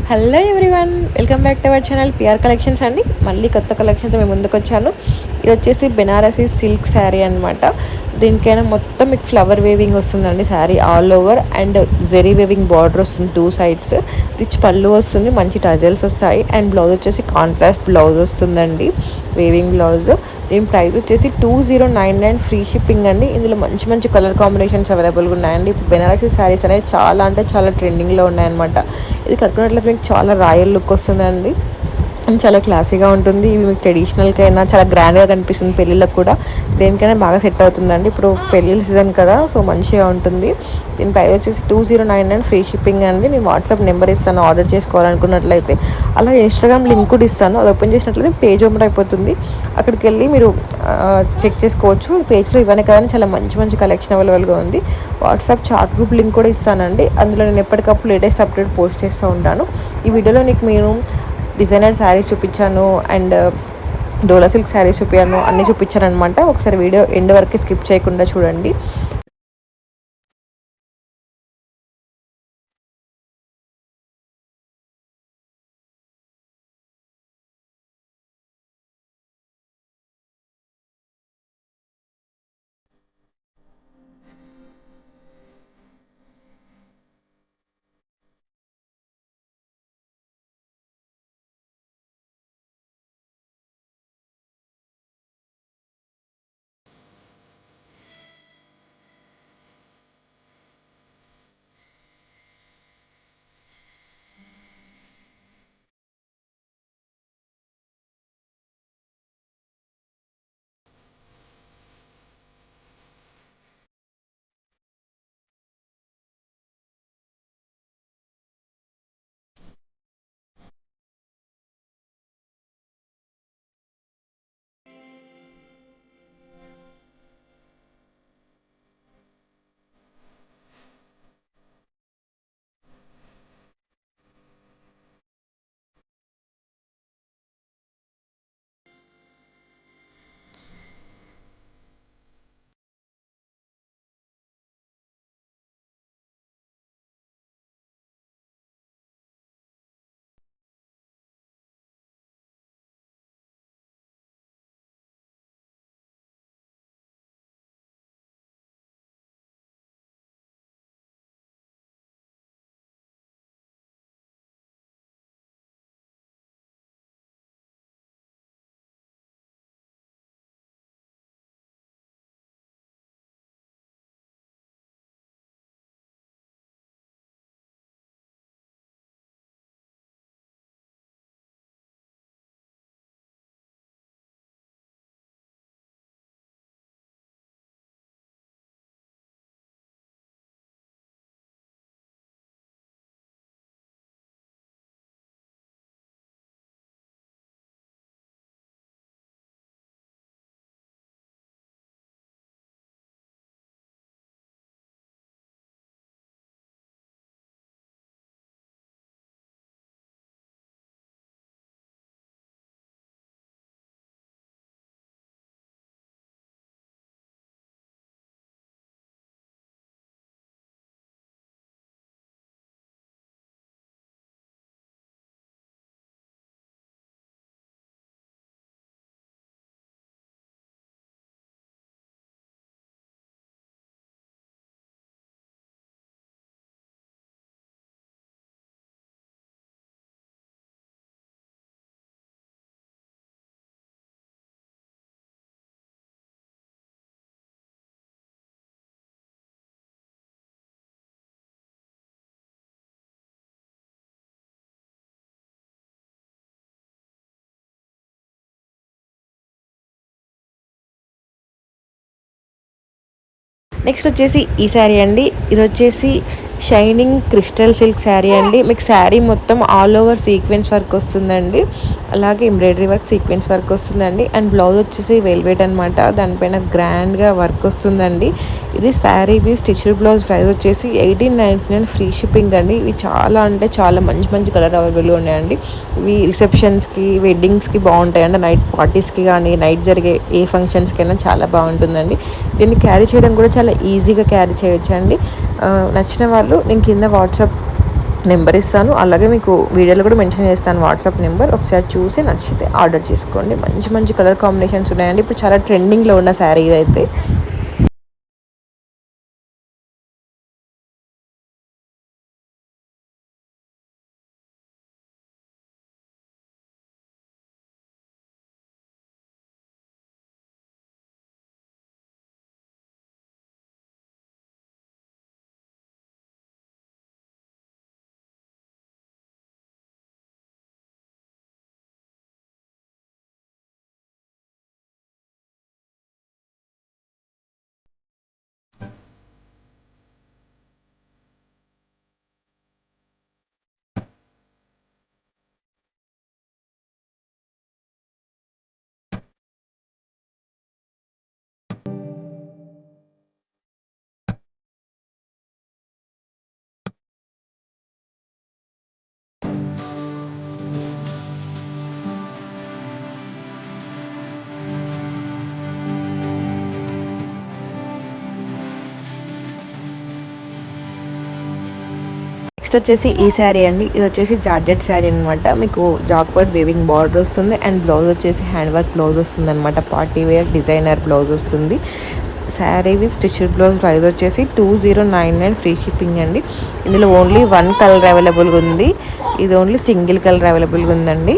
Hello everyone, welcome back to our channel PR collections అండి. మళ్ళీ కొత్త కలెక్షన్తో మేము ముందుకు వచ్చాను. ఇది వచ్చేసి బెనారసీ సిల్క్ శారీ అనమాట. దీనికైనా మొత్తం మీకు ఫ్లవర్ వేవింగ్ వస్తుందండి. Sari all over and zari weaving border వస్తుంది 2 sides. రిచ్ పళ్ళు వస్తుంది, మంచి టజల్స్ వస్తాయి. అండ్ బ్లౌజ్ వచ్చేసి కాంట్రాస్ట్ బ్లౌజ్ వస్తుందండి, వేవింగ్ బ్లౌజ్. దీని ప్రైస్ వచ్చేసి 2099 ఫ్రీ షిప్పింగ్ అండి. ఇందులో మంచి మంచి కలర్ కాంబినేషన్స్ అవైలబుల్గా ఉన్నాయండి. బెనారసీ శారీస్ అనేవి చాలా అంటే చాలా ట్రెండింగ్లో ఉన్నాయన్నమాట. ఇది కట్టుకున్నట్లయితే మీకు చాలా రాయల్ లుక్ వస్తుందండి, చాలా క్లాసీగా ఉంటుంది. ఇవి మీకు ట్రెడిషనల్కైనా చాలా గ్రాండ్గా కనిపిస్తుంది, పెళ్ళిళ్ళకి కూడా దేనికైనా బాగా సెట్ అవుతుందండి. ఇప్పుడు పెళ్ళిళ్ళ సీజన్ కదా, సో మంచిగా ఉంటుంది. దీని ప్రైస్ వచ్చేసి 2099 ఫ్రీ షిప్పింగ్ అండి. నేను వాట్సాప్ నెంబర్ ఇస్తాను ఆర్డర్ చేసుకోవాలనుకున్నట్లయితే. అలా ఇన్స్టాగ్రామ్ లింక్ కూడా ఇస్తాను, అది ఓపెన్ చేసినట్లయితే పేజ్ ఓపెన్ అయిపోతుంది. అక్కడికి వెళ్ళి మీరు చెక్ చేసుకోవచ్చు. ఈ పేజ్లో ఇవన్నీ కానీ చాలా మంచి మంచి కలెక్షన్ అవైలబుల్గా ఉంది. వాట్సాప్ చాట్ గ్రూప్ లింక్ కూడా ఇస్తానండి, అందులో నేను ఎప్పటికప్పుడు లేటెస్ట్ అప్డేట్ పోస్ట్ చేస్తూ ఉంటాను. ఈ వీడియోలో నేను డిజైనర్ శారీస్ చూపించాను అండ్ డోలా సిల్క్ శారీస్ చూపించాను, అన్నీ చూపించాను అనమాట. ఒకసారి వీడియో ఎండ్ వరకు స్కిప్ చేయకుండా చూడండి. నెక్స్ట్ వచ్చేసి ఈ శారీ అండి. ఇది వచ్చేసి షైనింగ్ క్రిస్టల్ సిల్క్ శారీ అండి. మీకు శారీ మొత్తం ఆల్ ఓవర్ సీక్వెన్స్ వర్క్ వస్తుందండి, అలాగే ఎంబ్రాయిడరీ వర్క్ సీక్వెన్స్ వర్క్ వస్తుందండి. అండ్ బ్లౌజ్ వచ్చేసి వెల్వెట్ అనమాట, దానిపైన గ్రాండ్గా వర్క్ వస్తుందండి. ఇది శారీది స్టిచ్డ్ బ్లౌజ్ ప్రైస్ వచ్చేసి 1899 ఫ్రీ షిప్పింగ్ అండి. ఇవి చాలా అంటే చాలా మంచి మంచి కలర్ అవైలబుల్గా ఉన్నాయండి. ఇవి రిసెప్షన్స్కి వెడ్డింగ్స్కి బాగుంటాయి అండి, నైట్ పార్టీస్కి కానీ నైట్ జరిగే ఏ ఫంక్షన్స్కైనా చాలా బాగుంటుందండి. దీన్ని క్యారీ చేయడం కూడా చాలా ఈజీగా క్యారీ చేయొచ్చు అండి. నచ్చిన వాళ్ళు నేను కింద వాట్సాప్ నెంబర్ ఇస్తాను, అలాగే మీకు వీడియోలో కూడా మెన్షన్ చేస్తాను వాట్సాప్ నెంబర్. ఒకసారి చూసి నచ్చితే ఆర్డర్ చేసుకోండి. మంచి మంచి కలర్ కాంబినేషన్స్ ఉన్నాయండి. ఇప్పుడు చాలా ట్రెండింగ్లో ఉన్న శారీ ఇదైతే. నెక్స్ట్ వచ్చేసి ఈ శారీ అండి. ఇది వచ్చేసి జార్జెట్ శారీ అనమాట. మీకు జాక్వర్డ్ వేవింగ్ బార్డర్ వస్తుంది అండ్ బ్లౌజ్ వచ్చేసి హ్యాండ్ వర్క్ బ్లౌజ్ వస్తుంది అనమాట. పార్టీ వేర్ డిజైనర్ బ్లౌజ్ వస్తుంది. Sari with stitched blouse price వచ్చేసి 2099 ఫ్రీ షిప్పింగ్ అండి. ఇందులో ఓన్లీ 1 కలర్ అవైలబుల్గా ఉంది. ఇది ఓన్లీ సింగిల్ కలర్ అవైలబుల్గా ఉందండి.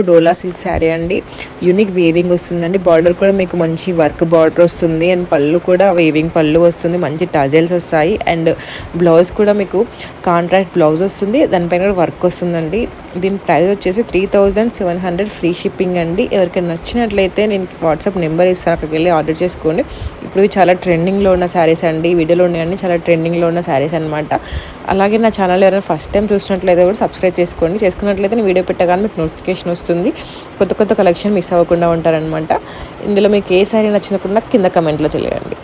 డోలా సిల్క్ శారీ అండి. యూనిక్ వేవింగ్ వస్తుందండి. బార్డర్ కూడా మీకు మంచి వర్క్ బార్డర్ వస్తుంది అండ్ పళ్ళు కూడా వేవింగ్ పళ్ళు వస్తుంది. మంచి టజల్స్ వస్తాయి అండ్ బ్లౌజ్ కూడా మీకు కాంట్రాస్ట్ బ్లౌజ్ వస్తుంది. దానిపైన కూడా వర్క్ వస్తుందండి. దీని ప్రైస్ వచ్చేసి 3700 ఫ్రీ షిప్పింగ్ అండి. ఎవరికైనా నచ్చినట్లయితే నేను వాట్సాప్ నెంబర్ ఇస్తాను, అక్కడికి వెళ్ళి ఆర్డర్ చేసుకోండి. ఇప్పుడు ఇవి చాలా ట్రెండింగ్లో ఉన్న శారీస్ అండి. వీడియోలో ఉన్నాయండి, చాలా ట్రెండింగ్లో ఉన్న శారీస్ అనమాట. అలాగే నా ఛానల్ ఎవరైనా ఫస్ట్ టైం చూసినట్లయితే కూడా సబ్స్క్రైబ్ చేసుకోండి. చేసుకున్నట్లయితే నేను వీడియో పెట్టగానే మీకు నోటిఫికేషన్ వస్తుంది. కొత్త కొత్త కలెక్షన్ మిస్ అవ్వకుండా ఉంటారనమాట. ఇందులో మీకు ఏ శారీ నచ్చినప్పుడు కింద కమెంట్లో తెలియండి.